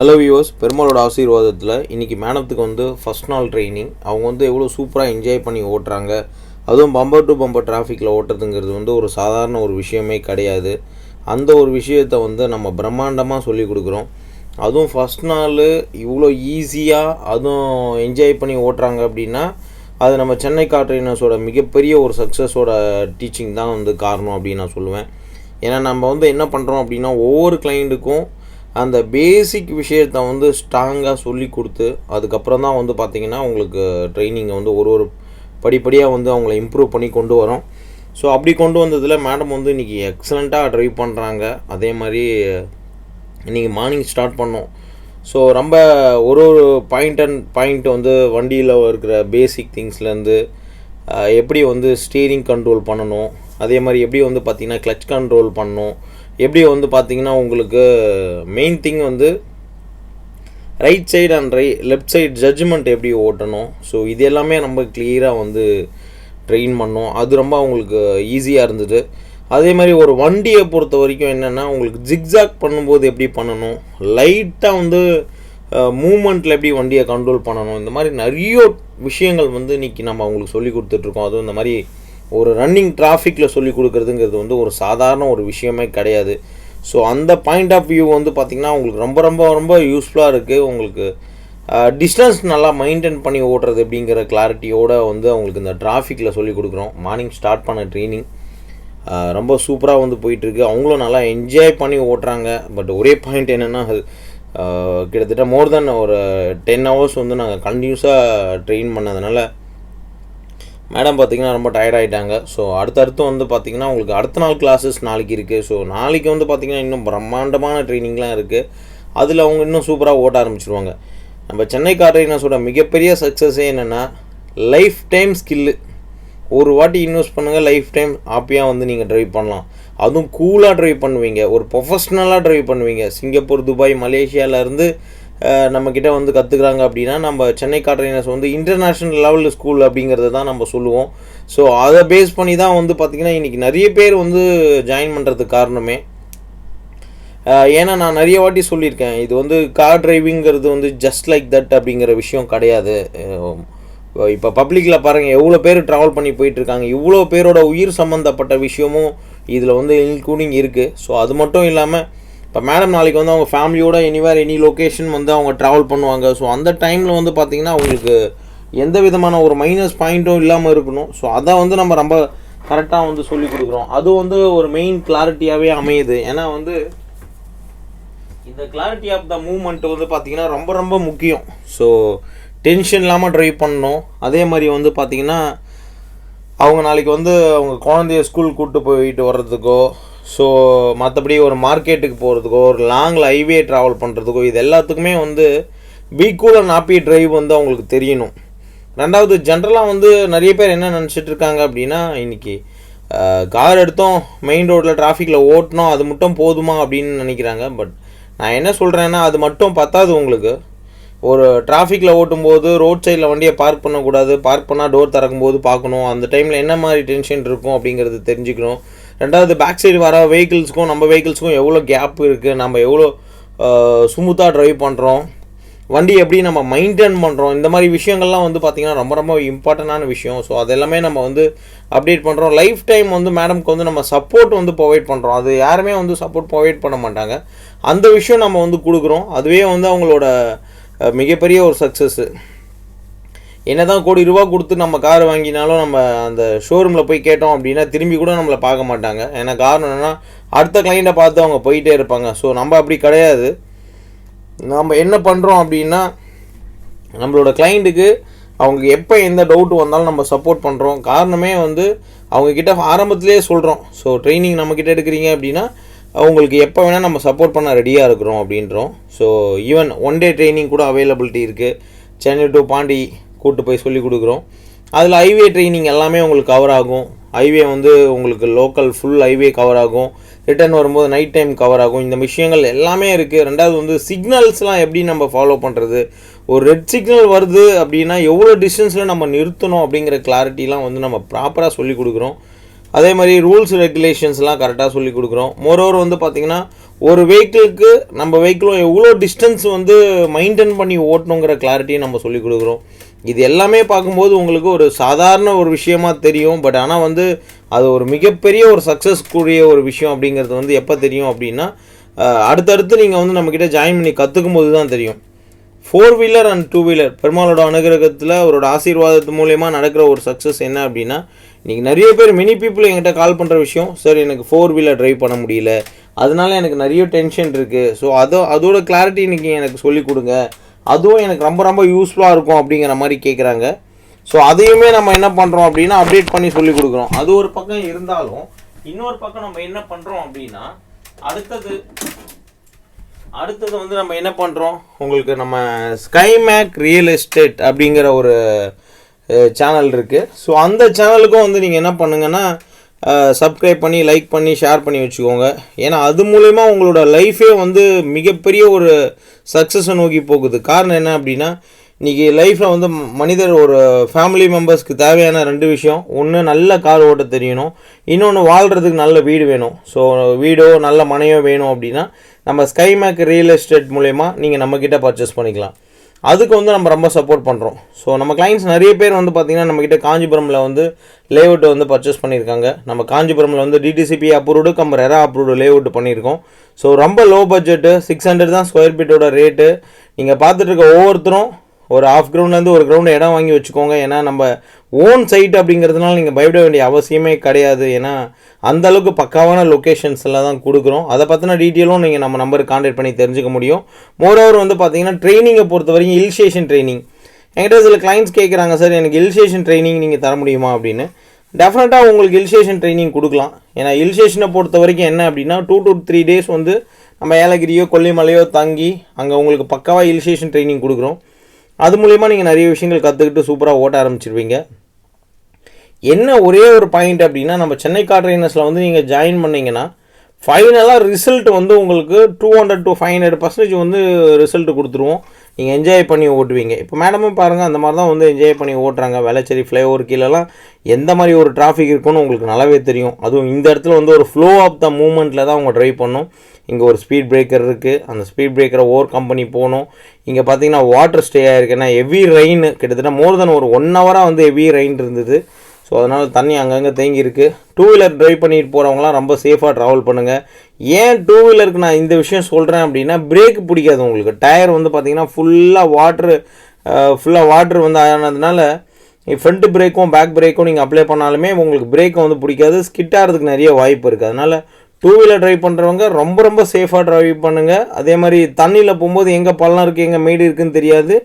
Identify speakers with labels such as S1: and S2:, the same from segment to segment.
S1: Hello viewers, பெருமாளோட ஆசீர்வாதத்தில் இன்றைக்கி மேடத்துக்கு வந்து ஃபஸ்ட் நாள் ட்ரைனிங். அவங்க வந்து எவ்வளோ சூப்பராக என்ஜாய் பண்ணி ஓட்டுறாங்க. அதுவும் பம்பர் டு பம்பர் டிராஃபிக்கில் ஓட்டுறதுங்கிறது வந்து ஒரு சாதாரண ஒரு விஷயமே கிடையாது. அந்த ஒரு விஷயத்தை வந்து நம்ம பிரம்மாண்டமாக சொல்லி கொடுக்குறோம். அதுவும் ஃபஸ்ட் நாள் இவ்வளோ ஈஸியாக அதுவும் என்ஜாய் பண்ணி ஓட்டுறாங்க அப்படின்னா அது நம்ம சென்னை கார் ட்ரைனர்ஸோட மிகப்பெரிய ஒரு சக்ஸஸோட டீச்சிங் தான் வந்து காரணம் அப்படின்னு நான் சொல்லுவேன். ஏன்னா நம்ம வந்து என்ன பண்ணுறோம் அப்படின்னா ஒவ்வொரு கிளைண்ட்டுக்கும் அந்த பேசிக் விஷயத்தை வந்து ஸ்ட்ராங்காக சொல்லி கொடுத்து அதுக்கப்புறம் தான் வந்து பார்த்திங்கன்னா உங்களுக்கு ட்ரைனிங்கை வந்து ஒரு படிப்படியாக வந்து அவங்கள இம்ப்ரூவ் பண்ணி கொண்டு வரோம். ஸோ அப்படி கொண்டு வந்ததில் மேடம் வந்து இன்றைக்கி எக்ஸலண்ட்டாக ட்ரைவ் பண்ணுறாங்க. அதே மாதிரி இன்றைக்கி மார்னிங் ஸ்டார்ட் பண்ணோம். ஸோ ரொம்ப ஒரு பாயிண்ட் வந்து வண்டியில் இருக்கிற பேசிக் திங்ஸ்லேருந்து எப்படி வந்து ஸ்டீரிங் கண்ட்ரோல் பண்ணணும், அதே மாதிரி எப்படி வந்து பார்த்திங்கன்னா கிளச் கண்ட்ரோல் பண்ணணும், எப்படி வந்து பார்த்திங்கன்னா உங்களுக்கு மெயின் திங் வந்து right side and left side judgement எப்படி ஓட்டணும். ஸோ இது எல்லாமே நம்ம கிளியராக வந்து ட்ரெயின் பண்ணோம். அது ரொம்ப அவங்களுக்கு ஈஸியாக இருந்தது. அதே மாதிரி ஒரு வண்டியை பொறுத்த வரைக்கும் என்னென்னா உங்களுக்கு ஜிக்ஸாக் பண்ணும்போது எப்படி பண்ணணும், லைட்டாக வந்து மூமெண்ட்டில் எப்படி வண்டியை கண்ட்ரோல் பண்ணணும், இந்த மாதிரி நிறைய விஷயங்கள் வந்து இன்றைக்கி நம்ம அவங்களுக்கு சொல்லி கொடுத்துட்ருக்கோம். அதுவும் இந்த மாதிரி ஒரு ரன்னிங் டிராஃபிக்கில் சொல்லி கொடுக்குறதுங்கிறது வந்து ஒரு சாதாரண ஒரு விஷயமே கிடையாது. ஸோ அந்த பாயிண்ட் ஆஃப் வியூ வந்து பார்த்திங்கன்னா உங்களுக்கு ரொம்ப ரொம்ப ரொம்ப யூஸ்ஃபுல்லாக இருக்குது. உங்களுக்கு டிஸ்டன்ஸ் நல்லா மெயின்டைன் பண்ணி ஓட்டுறது அப்படிங்கிற கிளாரிட்டியோடு வந்து அவங்களுக்கு இந்த டிராஃபிக்கில் சொல்லி கொடுக்குறோம். மார்னிங் ஸ்டார்ட் பண்ண ட்ரைனிங் ரொம்ப சூப்பராக வந்து போயிட்டுருக்கு. அவங்களும் நல்லா என்ஜாய் பண்ணி ஓட்டுறாங்க. பட் ஒரே பாயிண்ட் என்னென்னா கிட்டத்தட்ட மோர் தென் ஒரு 10 hours வந்து நாங்கள் கண்டினியூஸாக ட்ரெயின் பண்ணதுனால மேடம் பார்த்திங்கன்னா ரொம்ப டயர்ட் ஆகிட்டாங்க. ஸோ அடுத்தடுத்து வந்து பார்த்திங்கன்னா உங்களுக்கு அடுத்த நாள் கிளாஸஸ் நாளைக்கு இருக்குது. ஸோ நாளைக்கு வந்து பார்த்திங்கன்னா இன்னும் பிரம்மாண்டமான ட்ரைனிங்லாம் இருக்குது. அதில் அவங்க இன்னும் சூப்பராக ஓட்ட ஆரம்பிச்சிருவாங்க. நம்ம சென்னை கார் ட்ரைனர்ஸோட மிகப்பெரிய சக்ஸஸே என்னென்னா லைஃப் டைம் ஸ்கில்லு. ஒரு வாட்டி இன்வெஸ்ட் பண்ணுங்கள், லைஃப் டைம் ஹாப்பியாக வந்து நீங்கள் ட்ரைவ் பண்ணலாம். அதுவும் கூலாக ட்ரைவ் பண்ணுவீங்க, ஒரு ப்ரொஃபஷ்னலாக ட்ரைவ் பண்ணுவீங்க. சிங்கப்பூர், துபாய், மலேசியாவிலேருந்து நம்மக்கிட்ட வந்து கற்றுக்குறாங்க அப்படின்னா நம்ம சென்னை கார் ட்ரைனர்ஸ் வந்து இன்டர்நேஷ்னல் லெவல் ஸ்கூல் அப்படிங்கிறத தான் நம்ம சொல்லுவோம். ஸோ அதை பேஸ் பண்ணி தான் வந்து பார்த்திங்கன்னா இன்றைக்கி நிறைய பேர் வந்து ஜாயின் பண்ணுறதுக்கு காரணமே. ஏன்னா நான் நிறைய வாட்டி சொல்லியிருக்கேன், இது வந்து கார் டிரைவிங்கிறது வந்து ஜஸ்ட் லைக் தட் அப்படிங்கிற விஷயம் கிடையாது. இப்போ பப்ளிக்கில் பாருங்கள் எவ்வளோ பேர் ட்ராவல் பண்ணி போயிட்டுருக்காங்க, இவ்வளோ பேரோட உயிர் சம்மந்தப்பட்ட விஷயமும் இதில் வந்து இன்க்ளூடிங் இருக்குது. ஸோ அது மட்டும் இல்லாமல் இப்போ மேடம் நாளைக்கு வந்து அவங்க ஃபேமிலியோட எனிவேர் எனி லொக்கேஷன் வந்து அவங்க ட்ராவல் பண்ணுவாங்க. ஸோ அந்த டைமில் வந்து பார்த்திங்கன்னா அவங்களுக்கு எந்த விதமான ஒரு மைனஸ் பாயிண்ட்டும் இல்லாமல் இருக்கணும். ஸோ அதை வந்து நம்ம ரொம்ப கரெக்டாக வந்து சொல்லி கொடுக்குறோம். அது வந்து ஒரு மெயின் கிளாரிட்டியாகவே அமையுது. ஏன்னா வந்து இந்த கிளாரிட்டி ஆஃப் த மூவ்மெண்ட் வந்து பார்த்திங்கன்னா ரொம்ப ரொம்ப முக்கியம். ஸோ டென்ஷன் இல்லாமல் ட்ரைவ் பண்ணணும். அதே மாதிரி வந்து பார்த்திங்கன்னா அவங்க நாளைக்கு வந்து அவங்க குழந்தைய ஸ்கூல் கூப்பிட்டு போயிட்டு வர்றதுக்கோ, ஸோ மற்றபடி ஒரு மார்க்கெட்டுக்கு போகிறதுக்கோ, ஒரு லாங் ஹைவே ட்ராவல் பண்ணுறதுக்கோ, இது எல்லாத்துக்குமே வந்து be cool and happy drive வந்து அவங்களுக்கு தெரியணும். ரெண்டாவது ஜென்ரலாக வந்து நிறைய பேர் என்ன நினச்சிட்டு இருக்காங்க அப்படின்னா இன்றைக்கி கார் எடுத்தோம், மெயின் ரோட்டில் டிராஃபிக்கில் ஓட்டினோம், அது மட்டும் போதுமா அப்படின்னு நினைக்கிறாங்க. பட் நான் என்ன சொல்கிறேன்னா அது மட்டும் பத்தாது. உங்களுக்கு ஒரு டிராஃபிக்கில் ஓட்டும்போது ரோட் சைடில் வண்டியை பார்க் பண்ணக்கூடாது, பார்க் பண்ணால் டோர் திறக்கும்போது பார்க்கணும், அந்த டைமில் என்ன மாதிரி டென்ஷன் இருக்கும் அப்படிங்கிறது தெரிஞ்சுக்கணும். ரெண்டாவது பேக் சைடு வர வெஹிக்கிள்ஸுக்கும் நம்ம வெஹிக்கிள்ஸுக்கும் எவ்வளோ கேப் இருக்குது, நம்ம எவ்வளோ ஸ்மூத்தாக ட்ரைவ் பண்ணுறோம், வண்டி எப்படி நம்ம மெயின்டைன் பண்ணுறோம், இந்த மாதிரி விஷயங்கள்லாம் வந்து பார்த்திங்கன்னா ரொம்ப ரொம்ப இம்பார்ட்டண்டான விஷயம். ஸோ அதெல்லாமே நம்ம வந்து அப்டேட் பண்ணுறோம். லைஃப் டைம் வந்து மேடம்க்கு வந்து நம்ம சப்போர்ட் வந்து ப்ரொவைட் பண்ணுறோம். அது யாருமே வந்து சப்போர்ட் ப்ரொவைட் பண்ண மாட்டாங்க. அந்த விஷயம் நம்ம வந்து கொடுக்குறோம். அதுவே வந்து அவங்களோட மிகப்பெரிய ஒரு சக்ஸஸ்ஸு. என்ன தான் கோடி ரூபா கொடுத்து நம்ம கார் வாங்கினாலும் நம்ம அந்த ஷோரூமில் போய் கேட்டோம் அப்படின்னா திரும்பி கூட நம்மளை பார்க்க மாட்டாங்க. ஏன்னா காரணம் என்னென்னா அடுத்த கிளைண்ட்டை பார்த்து அவங்க போயிட்டே இருப்பாங்க. ஸோ நம்ம அப்படி கிடையாது. நம்ம என்ன பண்ணுறோம் அப்படின்னா நம்மளோட கிளைண்ட்டுக்கு அவங்க எப்போ எந்த டவுட் வந்தாலும் நம்ம சப்போர்ட் பண்ணுறோம். காரணமே வந்து அவங்கக்கிட்ட ஆரம்பத்திலே சொல்கிறோம். ஸோ ட்ரைனிங் நம்மக்கிட்ட எடுக்கிறீங்க அப்படின்னா அவங்களுக்கு எப்போ வேணால் நம்ம சப்போர்ட் பண்ண ரெடியாக இருக்கிறோம் அப்படின்றோம். ஸோ ஈவன் 1 day ட்ரைனிங் கூட அவைலபிலிட்டி இருக்குது. சென்னை டு பாண்டி கூப்பிட்டு போய் சொல்லி கொடுக்குறோம். அதில் ஹைவே ட்ரைனிங் எல்லாமே உங்களுக்கு கவர் ஆகும். ஹைவே வந்து உங்களுக்கு லோக்கல் ஃபுல் ஹைவே கவர் ஆகும். ரிட்டர்ன் வரும்போது நைட் டைம் கவர் ஆகும். இந்த விஷயங்கள் எல்லாமே இருக்குது. ரெண்டாவது வந்து சிக்னல்ஸ்லாம் எப்படி நம்ம ஃபாலோ பண்ணுறது, ஒரு ரெட் சிக்னல் வருது அப்படின்னா எவ்வளோ டிஸ்டன்ஸில் நம்ம நிறுத்தணும் அப்படிங்கிற கிளாரிட்டிலாம் வந்து நம்ம ப்ராப்பராக சொல்லி கொடுக்குறோம். அதே மாதிரி ரூல்ஸ் ரெகுலேஷன்ஸ்லாம் கரெக்டாக சொல்லி கொடுக்குறோம். மோரோவர் வந்து பார்த்திங்கன்னா ஒரு வெஹிக்கிளுக்கு நம்ம வெஹிக்கிளும் எவ்வளோ டிஸ்டன்ஸ் வந்து மெயின்டைன் பண்ணி ஓட்டணுங்கிற கிளாரிட்டியை நம்ம சொல்லிக் கொடுக்குறோம். இது எல்லாமே பார்க்கும்போது உங்களுக்கு ஒரு சாதாரண ஒரு விஷயமா தெரியும். பட் ஆனால் வந்து அது ஒரு மிகப்பெரிய ஒரு சக்ஸஸ் கூடிய ஒரு விஷயம் அப்படிங்கிறது வந்து எப்போ தெரியும் அப்படின்னா, அடுத்தடுத்து நீங்கள் வந்து நம்மக்கிட்ட ஜாயின் பண்ணி கற்றுக்கும் போது தான் தெரியும். 4 வீலர் அண்ட் 2 வீலர் பெருமாளோட அனுகிரகத்தில் அவரோட ஆசீர்வாதத்து மூலயமா நடக்கிற ஒரு சக்ஸஸ் என்ன அப்படின்னா, இன்றைக்கி நிறைய பேர் மெனி பீப்புள் என்கிட்ட கால் பண்ணுற விஷயம், சார் எனக்கு 4 வீலர் ட்ரைவ் பண்ண முடியல, அதனால எனக்கு நிறைய டென்ஷன் இருக்குது, ஸோ அதோட கிளாரிட்டி இன்றைக்கி எனக்கு சொல்லிக் கொடுங்க, அதுவும் எனக்கு ரொம்ப ரொம்ப யூஸ்ஃபுல்லாக இருக்கும் அப்படிங்கிற மாதிரி கேட்குறாங்க. ஸோ அதையுமே நம்ம என்ன பண்ணுறோம் அப்படின்னா அப்டேட் பண்ணி சொல்லிக் கொடுக்குறோம். அது ஒரு பக்கம் இருந்தாலும் இன்னொரு பக்கம் நம்ம என்ன பண்ணுறோம் அப்படின்னா, அடுத்தது வந்து நம்ம என்ன பண்ணுறோம், உங்களுக்கு நம்ம ஸ்கைமேக் ரியல் எஸ்டேட் அப்படிங்கிற ஒரு சேனல் இருக்குது. ஸோ அந்த சேனலுக்கும் வந்து நீங்கள் என்ன பண்ணுங்கன்னா சப்ஸ்கிரைப் பண்ணி லைக் பண்ணி ஷேர் பண்ணி வச்சுக்கோங்க. ஏன்னா அது மூலமா உங்களோட லைஃபே வந்து மிகப்பெரிய ஒரு சக்ஸஸை நோக்கி போகுது. காரணம் என்ன அப்படின்னா, இன்றைக்கி லைஃப்பில் வந்து மனிதர் ஒரு ஃபேமிலி மெம்பர்ஸ்க்கு தேவையான 2 விஷயம், ஒன்று நல்ல கார் ஓட்ட தெரியணும், இன்னொன்று வாழ்கிறதுக்கு நல்ல வீடு வேணும். ஸோ வீடோ நல்ல மனையோ வேணும் அப்படின்னா நம்ம ஸ்கைமேக் ரியல் எஸ்டேட் மூலயமா நீங்கள் நம்மக்கிட்ட பர்ச்சேஸ் பண்ணிக்கலாம். அதுக்கு வந்து நம்ம ரொம்ப சப்போர்ட் பண்ணுறோம். ஸோ நம்ம கிளைண்ட்ஸ் நிறைய பேர் வந்து பார்த்திங்கன்னா நம்மக்கிட்ட காஞ்சிபுரமில் வந்து லேஅவுட் வந்து பர்ச்சேஸ் பண்ணியிருக்காங்க. நம்ம காஞ்சிபுரமில் வந்து DTCP approved RERA approved layout பண்ணியிருக்கோம். ஸோ ரொம்ப லோ பட்ஜெட்டு, 600 தான் ஸ்கொயர் ஃபீட்டோட ரேட்டு. நீங்கள் பார்த்துட்டு இருக்க ஒவ்வொருத்தரும் ஒரு ஆஃப் கிரவுண்ட்லேருந்து ஒரு கிரவுண்டு இடம் வாங்கி வச்சுக்கோங்க. ஏன்னா நம்ம ஓன் சைட் அப்படிங்கிறதுனால நீங்கள் பயப்பட வேண்டிய அவசியமே கிடையாது. ஏன்னா அந்தளவுக்கு பக்காவான லொக்கேஷன்ஸ் எல்லாம் தான் கொடுக்குறோம். அதை பற்றின டீட்டெயிலும் நீங்கள் நம்ம நம்பருக்கு கான்டாக்ட் பண்ணி தெரிஞ்சுக்க முடியும். மோரோவர் வந்து பார்த்தீங்கன்னா ட்ரைனிங்கை பொறுத்த வரைக்கும் ஹில் ஸ்டேஷன் ட்ரைனிங் என்கிட்ட சில கிளைண்ட்ஸ் கேட்குறாங்க, சார் எனக்கு ஹில் ஸ்டேஷன் ட்ரைனிங் நீங்கள் தர முடியுமா அப்படின்னு. டெஃபினட்டாக உங்களுக்கு ஹில் ஸ்டேஷன் ட்ரைனிங் கொடுக்கலாம். ஏன்னா ஹில் ஸ்டேஷனை பொறுத்த வரைக்கும் என்ன அப்படின்னா 2 to 3 days வந்து நம்ம ஏலகிரியோ கொல்லிமலையோ தங்கி அங்கே உங்களுக்கு பக்காவாக ஹில் ஸ்டேஷன் ட்ரைனிங் கொடுக்குறோம். அது மூலிமா நீங்கள் நிறைய விஷயங்கள் கற்றுக்கிட்டு சூப்பராக ஓட்ட ஆரம்பிச்சிருவீங்க. என்ன ஒரே ஒரு பாயிண்ட் அப்படின்னா, நம்ம சென்னை கார் ட்ரைனர்ஸில் வந்து நீங்கள் ஜாயின் பண்ணிங்கன்னா ஃபைனலாக ரிசல்ட் வந்து உங்களுக்கு 200 to 500% வந்து ரிசல்ட் கொடுத்துருவோம். நீங்கள் என்ஜாய் பண்ணி ஓட்டுவீங்க. இப்போ மேடமும் பாருங்கள் அந்த மாதிரி தான் வந்து என்ஜாய் பண்ணி ஓட்டுறாங்க. வேளச்சேரி ஃப்ளைஓவர் கீழெல்லாம் எந்த மாதிரி ஒரு டிராஃபிக் இருக்குன்னு உங்களுக்கு நல்லாவே தெரியும். அதுவும் இந்த இடத்துல வந்து ஒரு ஃப்ளோ ஆஃப் த மூமெண்ட்டில் தான் அவங்க ட்ரைவ் பண்ணணும். இங்கே ஒரு ஸ்பீட் பிரேக்கர் இருக்குது, அந்த ஸ்பீட் பிரேக்கரை ஓவர் கம் பண்ணி போகணும். இங்கே பார்த்தீங்கன்னா வாட்டர் ஸ்டே ஆகிருக்கு. ஏன்னா ஹெவி ரெயின் கிட்டத்தட்ட மோர் தென் ஒரு 1 hour வந்து ஹெவி ரெயின் இருந்தது. ஸோ அதனால் தண்ணி அங்கங்கே தேங்கியிருக்கு. 2 வீலர் ட்ரைவ் பண்ணிட்டு போகிறவங்களாம் ரொம்ப சேஃபாக ட்ராவல் பண்ணுங்கள். ஏன் 2 வீலருக்கு நான் இந்த விஷயம் சொல்கிறேன் அப்படின்னா, பிரேக் பிடிக்காது உங்களுக்கு. டயர் வந்து பார்த்திங்கன்னா ஃபுல்லாக வாட்ரு வந்து ஆனதுனால ஃப்ரண்ட் பிரேக்கும் பேக் பிரேக்கும் நீங்கள் அப்ளை பண்ணாலுமே உங்களுக்கு பிரேக்கை வந்து பிடிக்காது, ஸ்கிட் ஆகிறதுக்கு நிறைய வாய்ப்பு இருக்குது. அதனால் 2 வீலர் ட்ரைவ் பண்ணுறவங்க ரொம்ப சேஃபாக ட்ரைவ் பண்ணுங்கள். அதே மாதிரி தண்ணியில் போகும்போது எங்கே பள்ளம் இருக்குது எங்கே மேடு இருக்குதுன்னு தெரியாது,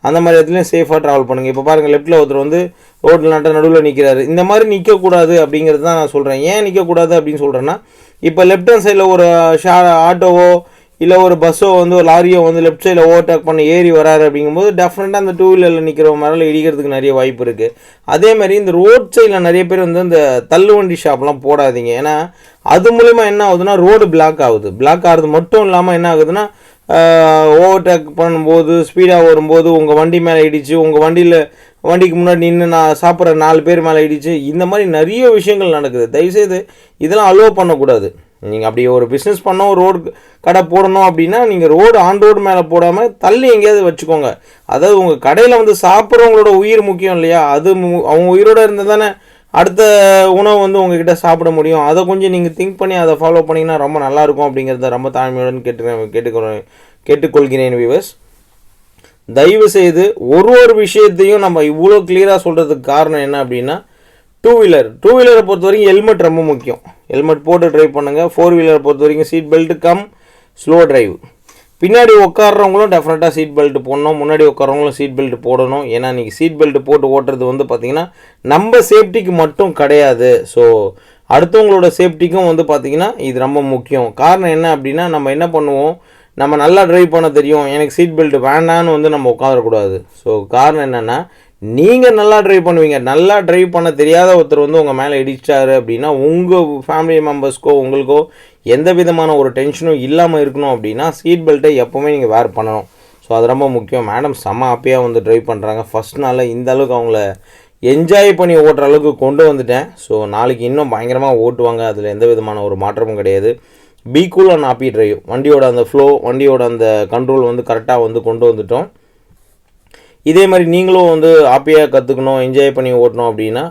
S1: அந்த மாதிரி இடத்துலையும் சேஃபாக ட்ராவல் பண்ணுங்கள். இப்போ பாருங்கள், லெஃப்ட்டில் ஒருத்தர் வந்து ரோட்டில் நடுவில் நிற்கிறாரு. இந்த மாதிரி நிற்கக்கூடாது அப்படிங்கிறது தான் நான் சொல்கிறேன். ஏன் நிற்கக்கூடாது அப்படின்னு சொல்கிறேன்னா, இப்போ லெஃப்ட் ஹேண்ட் சைடில் ஒரு ஆட்டோவோ இல்லை ஒரு பஸ்ஸோ வந்து ஒரு லாரியோ வந்து லெஃப்ட் சைடில் ஓவர்டேக் பண்ணி ஏறி வராரு அப்படிங்கும்போது டெஃபினட்டாக அந்த 2 வீலரில் நிற்கிற மேலே இடிக்கிறதுக்கு நிறைய வாய்ப்பு இருக்குது. அதேமாதிரி இந்த ரோட் சைடில் நிறைய பேர் வந்து இந்த தள்ளுவண்டி ஷாப்லாம் போடாதீங்க. ஏன்னா அது மூலிமா என்ன ஆகுதுன்னா ரோடு பிளாக் ஆகுது மட்டும் இல்லாமல் என்ன ஆகுதுன்னா, ஓவர்டேக் பண்ணும்போது ஸ்பீடாக வரும்போது உங்கள் வண்டி மேலே இடிச்சு, உங்கள் வண்டிக்கு முன்னாடி நின்று நான் சாப்பிட்ற 4 பேர் மேலே இடிச்சு, இந்த மாதிரி நிறைய விஷயங்கள் நடக்குது. தயவுசெய்து இதெல்லாம் அலோவ் பண்ணக்கூடாது. நீங்கள் அப்படி ஒரு பிஸ்னஸ் பண்ணோம், ரோடு கடை போடணும் அப்படின்னா நீங்கள் ரோடு மேலே போடாமல் தள்ளி எங்கேயாவது வச்சுக்கோங்க. அதாவது உங்கள் கடையில் வந்து சாப்பிட்றவங்களோட உயிர் முக்கியம் இல்லையா? அது அவங்க உயிரோடு இருந்தால் தானே அடுத்த உணவு வந்து உங்ககிட்ட சாப்பிட முடியும். அதை கொஞ்சம் நீங்கள் திங்க் பண்ணி அதை ஃபாலோ பண்ணிங்கன்னா ரொம்ப நல்லாயிருக்கும் அப்படிங்கிறத ரொம்ப தாழ்மையுடன் கேட்டுக்கொள்கிறேன் வியூவர்ஸ். தயவுசெய்து ஒரு விஷயத்தையும் நம்ம இவ்வளோ கிளியராக சொல்கிறதுக்கு காரணம் என்ன அப்படின்னா, 2 வீலரை பொறுத்த வரைக்கும் ஹெல்மெட் ரொம்ப முக்கியம். ஹெல்மெட் போட்டு ட்ரைவ் பண்ணுங்கள். 4 வீலரை பொறுத்த வரைக்கும் சீட் பெல்ட் ஸ்லோ ட்ரைவ். பின்னாடி உட்காடுறவங்களும் டெஃபினட்டாக சீட் பெல்ட் போடணும், முன்னாடி உட்காரவங்களும் சீட் பெல்ட் போடணும். ஏன்னா நீங்கள் சீட் பெல்ட் போட்டு ஓட்டுறது வந்து பார்த்திங்கன்னா நம்ம சேஃப்டிக்கு மட்டும் கிடையாது, ஸோ அடுத்தவங்களோட சேஃப்டிக்கும் வந்து பார்த்திங்கன்னா இது ரொம்ப முக்கியம். காரணம் என்ன அப்படின்னா, நம்ம என்ன பண்ணுவோம், நம்ம நல்லா ட்ரைவ் பண்ண தெரியும், எனக்கு சீட் பெல்ட் வேண்டான்னு வந்து நம்ம உட்காரக்கூடாது. ஸோ காரணம் என்னென்னா, நீங்கள் நல்லா ட்ரைவ் பண்ணுவீங்க. நல்லா ட்ரைவ் பண்ண தெரியாத ஒருத்தர் வந்து உங்கள் மேலே இடிச்சிட்டாரு அப்படின்னா உங்கள் ஃபேமிலி மெம்பர்ஸ்க்கோ உங்களுக்கோ எந்த விதமான ஒரு டென்ஷனும் இல்லாமல் இருக்கணும் அப்படின்னா சீட் பெல்ட்டை எப்போவுமே நீங்கள் வேர் பண்ணணும். ஸோ அது ரொம்ப முக்கியம். மேடம் செம்ம ஹாப்பியாக வந்து ட்ரைவ் பண்ணுறாங்க. ஃபஸ்ட் நாளில் இந்த அளவுக்கு அவங்கள என்ஜாய் பண்ணி ஓட்டுற அளவுக்கு கொண்டு வந்துட்டேன். ஸோ நாளைக்கு இன்னும் பயங்கரமாக ஓட்டுவாங்க, அதில் எந்த விதமான ஒரு மாற்றமும் கிடையாது. Be cool and happy drive. வண்டியோட அந்த ஃப்ளோ, வண்டியோட அந்த கண்ட்ரோல் வந்து கரெக்டாக வந்து கொண்டு வந்துட்டோம். இதே மாதிரி நீங்களும் வந்து ஹாப்பியாக கற்றுக்கணும், என்ஜாய் பண்ணி ஓட்டணும் அப்படின்னா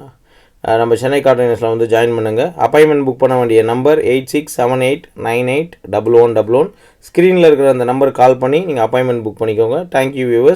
S1: நம்ம சென்னை கார் ட்ரைனர்ஸில் வந்து ஜாயின் பண்ணுங்கள். அப்பாயின்மெண்ட் புக் பண்ண வேண்டிய நம்பர் 8678981111. ஸ்க்ரீனில் இருக்கிற அந்த நம்பருக்கு கால் பண்ணி நீங்கள் அப்பாயின்மெண்ட் புக் பண்ணிக்கோங்க. Thank you viewers.